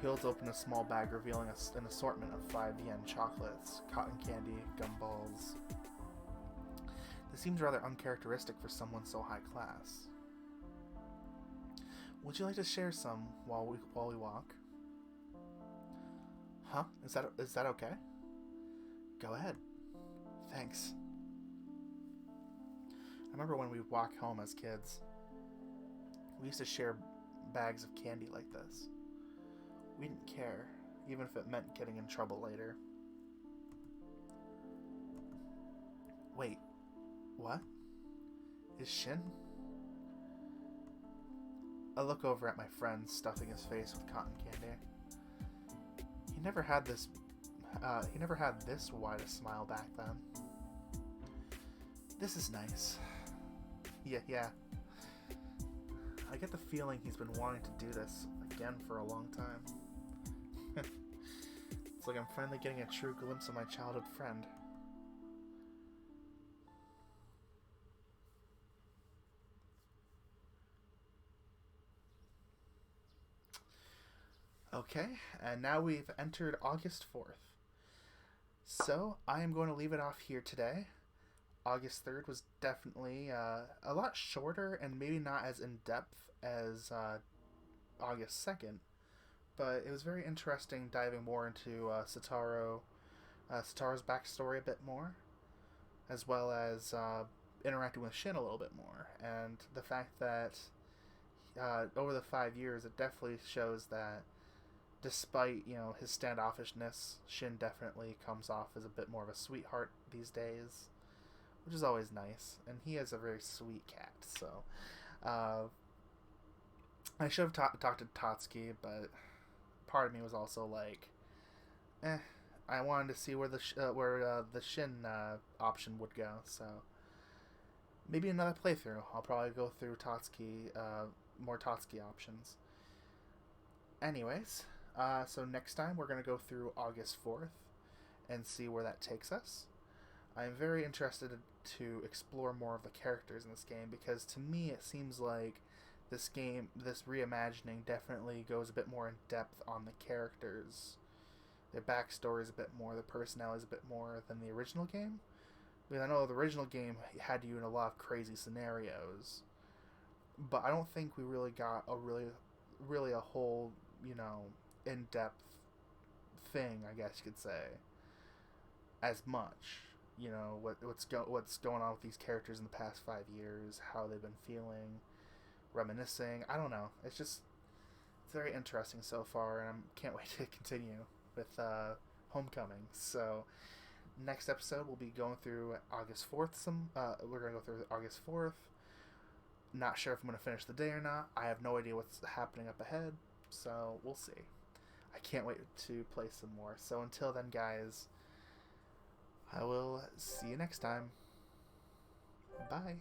He holds open a small bag revealing an assortment of 5 yen chocolates, cotton candy, gumballs. This seems rather uncharacteristic for someone so high class. Would you like to share some while we walk? Huh? Is that okay? Go ahead. Thanks. I remember when we'd walk home as kids. We used to share bags of candy like this. We didn't care, even if it meant getting in trouble later. Wait, what? Is Shin? I look over at my friend stuffing his face with cotton candy. He never had this wide a smile back then. This is nice. Yeah. I get the feeling he's been wanting to do this again for a long time. It's like I'm finally getting a true glimpse of my childhood friend. Okay, and now we've entered August 4th. So, I am going to leave it off here today. August 3rd was definitely a lot shorter and maybe not as in depth as August 2nd, but it was very interesting diving more into Sataro's backstory a bit more, as well as interacting with Shin a little bit more, and the fact that over the 5 years, it definitely shows that despite his standoffishness, Shin definitely comes off as a bit more of a sweetheart these days, which is always nice. And he has a very sweet cat. So I should have talked to Tatsuki, but part of me was also like, I wanted to see where the Shin option would go. So maybe another playthrough. I'll probably go through Tatsuki, more Tatsuki options. Anyways, so next time we're going to go through August 4th and see where that takes us. I'm very interested to explore more of the characters in this game, because to me it seems like this reimagining definitely goes a bit more in depth on the characters. Their backstory is a bit more, their personality is a bit more than the original game. Because I know the original game had you in a lot of crazy scenarios, but I don't think we really got really a whole, in-depth thing, I guess you could say, as much. What's going on with these characters in the past 5 years, how they've been feeling, reminiscing. I don't know. It's very interesting so far, and I can't wait to continue with Homecoming. So next episode we'll be going through August 4th. We're going to go through August 4th. Not sure if I'm going to finish the day or not. I have no idea what's happening up ahead, so we'll see. I can't wait to play some more. So until then, guys, I will see you next time. Bye.